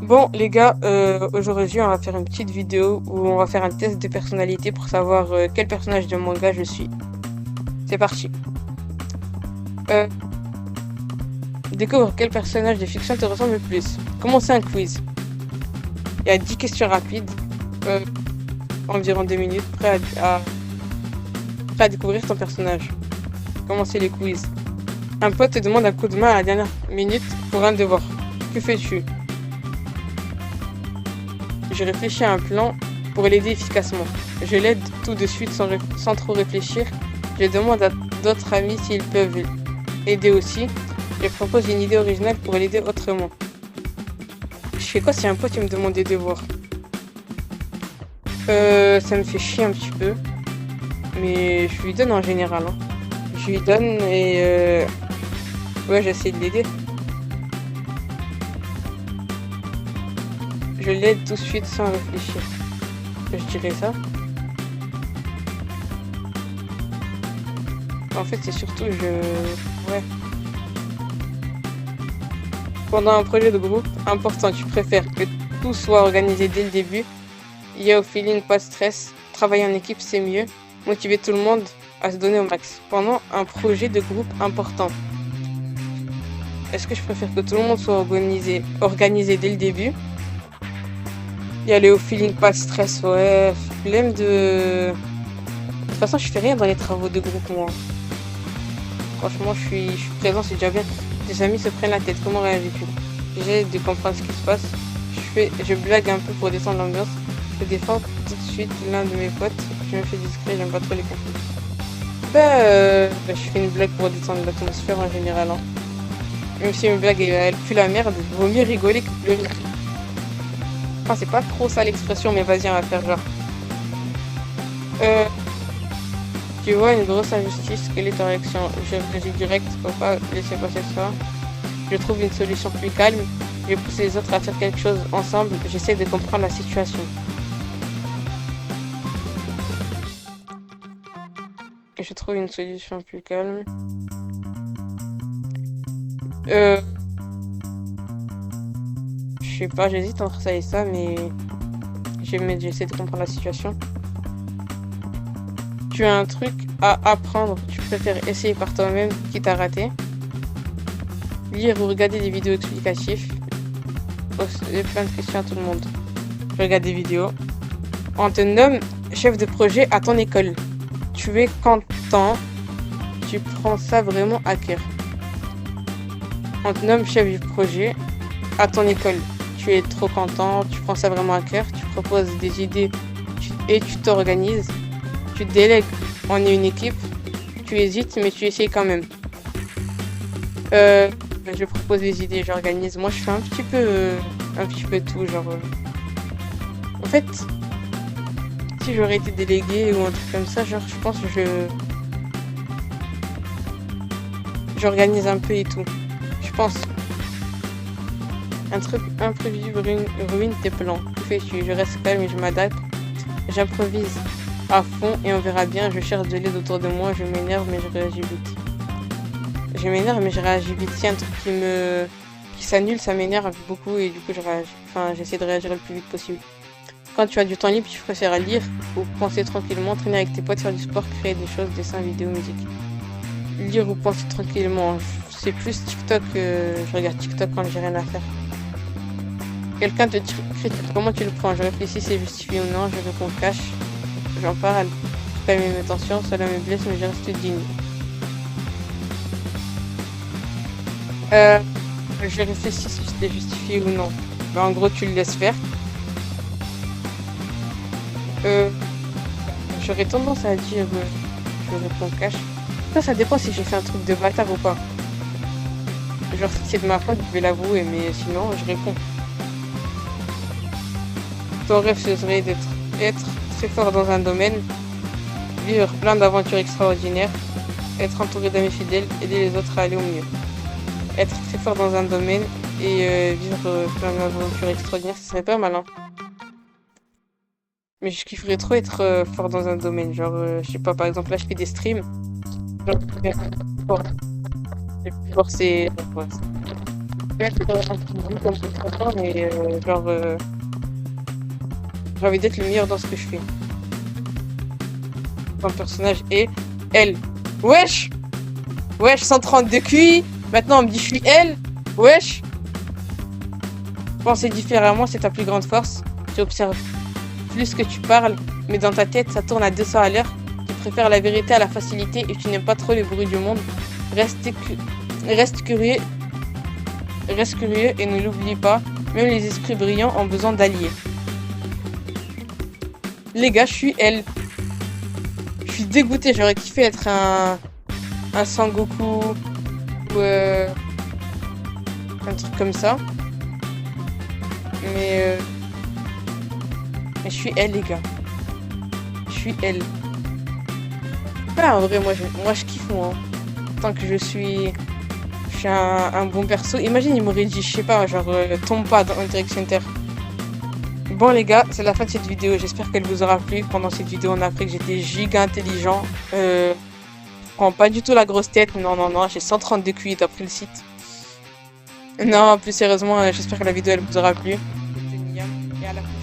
Bon, les gars, aujourd'hui, on va faire une petite vidéo où on va faire un test de personnalité pour savoir quel personnage de manga je suis. C'est parti. Euh, Découvre quel personnage de fiction te ressemble le plus. Commencez un quiz. Il y a 10 questions rapides, euh, environ 2 minutes, prêt à découvrir ton personnage. Commencez les quiz. Un pote te demande un coup de main à la dernière minute pour un devoir. Que fais-tu? Je réfléchis à un plan pour l'aider efficacement. Je l'aide tout de suite sans trop réfléchir. Je demande à d'autres amis s'ils peuvent aider aussi. Je propose une idée originale pour l'aider autrement. Je fais quoi si un pote il me demande des devoirs? Ça me fait chier un petit peu. Mais je lui donne en général. Hein. Je lui donne et ouais, j'essaie de l'aider. Je l'aide tout de suite sans réfléchir. Je dirais ça. En fait, c'est surtout ouais. Pendant un projet de groupe important, tu préfères que tout soit organisé dès le début. Il y a au feeling, pas de stress. Travailler en équipe, c'est mieux. Motiver tout le monde à se donner au max. Pendant un projet de groupe important, est-ce que je préfère que tout le monde soit organisé dès le début? Y aller au feeling, pas de stress, ouais. Flemme de... De toute façon, je fais rien dans les travaux de groupe, moi. Franchement, je suis présent, c'est déjà bien. Des amis se prennent la tête, comment réagis-tu? J'essaie de comprendre ce qui se passe. Je blague un peu pour descendre l'ambiance. Je défends tout de suite l'un de mes potes. Je me fais discret, j'aime pas trop les conflits. Je fais une blague pour descendre l'atmosphère en général. Hein. Même si une blague elle pue la merde, vaut mieux rigoler que pleurer. Enfin, c'est pas trop ça l'expression, mais vas-y, on va faire genre. Tu vois une grosse injustice, quelle est ta réaction? Je réagis direct, faut pas laisser passer ça. Je trouve une solution plus calme. Je pousse les autres à faire quelque chose ensemble. J'essaie de comprendre la situation. Je trouve une solution plus calme. Je sais pas, j'hésite entre ça et ça, mais j'essaie de comprendre la situation. Tu as un truc à apprendre, tu préfères essayer par toi-même, quitte à rater. Lire ou regarder des vidéos explicatives. Poser plein de questions à tout le monde. Je regarde des vidéos. On te nomme chef de projet à ton école. Tu es content. Tu prends ça vraiment à cœur. On te nomme chef du projet à ton école. Tu es trop content, tu prends ça vraiment à cœur, tu proposes des idées et tu t'organises. Tu délègues, on est une équipe. Tu hésites, mais tu essayes quand même. Je propose des idées, j'organise. Moi, je fais un petit peu tout. Genre, en fait, si j'aurais été délégué ou un truc comme ça, genre, je pense que j'organise un peu et tout. Je pense. Un truc imprévisible ruine tes plans. Que fais-tu? Je reste calme et je m'adapte. J'improvise à fond et on verra bien. Je cherche de l'aide autour de moi. Je m'énerve mais je réagis vite. Je m'énerve mais je réagis vite. Si un truc qui s'annule, ça m'énerve beaucoup et du coup je réagis. Enfin, j'essaie de réagir le plus vite possible. Quand tu as du temps libre, tu préfères lire ou penser tranquillement, traîner avec tes potes, faire du sport, créer des choses, dessins, vidéos, musique. Lire ou penser tranquillement. C'est plus TikTok. Je regarde TikTok quand j'ai rien à faire. Quelqu'un te critique, comment tu le prends? Je réfléchis, c'est justifié ou non, je réponds cash. J'en parle, je calme mes tensions, cela me blesse, mais je reste digne. Je réfléchis si c'était justifié ou non. En gros, tu le laisses faire. J'aurais tendance à dire je réponds cash. Ça dépend si j'ai fait un truc de bâtard ou pas. Genre, si c'est de ma faute, je vais l'avouer, mais sinon, je réponds. Ton rêve, ce serait être très fort dans un domaine, vivre plein d'aventures extraordinaires, être entouré d'amis fidèles, aider les autres à aller au mieux. Être très fort dans un domaine et vivre plein d'aventures extraordinaires, ce serait pas mal, hein. Mais je kifferais trop être fort dans un domaine. Genre, je sais pas, par exemple, là, je fais des streams. Genre, fort. Le plus fort, c'est... ouais. Être un petit comme ça, mais genre, j'ai envie d'être le meilleur dans ce que je fais. Mon personnage est elle. Wesh! Wesh, 132 QI! Maintenant, on me dit je suis elle! Wesh! Penser différemment, c'est ta plus grande force. Tu observes plus que tu parles, mais dans ta tête, ça tourne à 200 à l'heure. Tu préfères la vérité à la facilité et tu n'aimes pas trop les bruits du monde. Reste, reste curieux, reste curieux et ne l'oublie pas. Même les esprits brillants ont besoin d'alliés. Les gars, je suis elle. Je suis dégoûté, j'aurais kiffé être un Sangoku ou un truc comme ça. Mais, mais je suis elle, les gars. Je suis elle. Ah, en vrai, moi, je kiffe, moi. Tant que je suis un bon perso. Imagine, il m'aurait dit, je sais pas, genre, tombe pas dans Direction Terre. Bon, les gars, c'est la fin de cette vidéo. J'espère qu'elle vous aura plu. Pendant cette vidéo, on a appris que j'étais giga intelligent. Je prends pas du tout la grosse tête. Non, non, non, j'ai 132 QI d'après le site. Non, plus sérieusement, j'espère que la vidéo, elle vous aura plu. C'était Niam, et à la prochaine.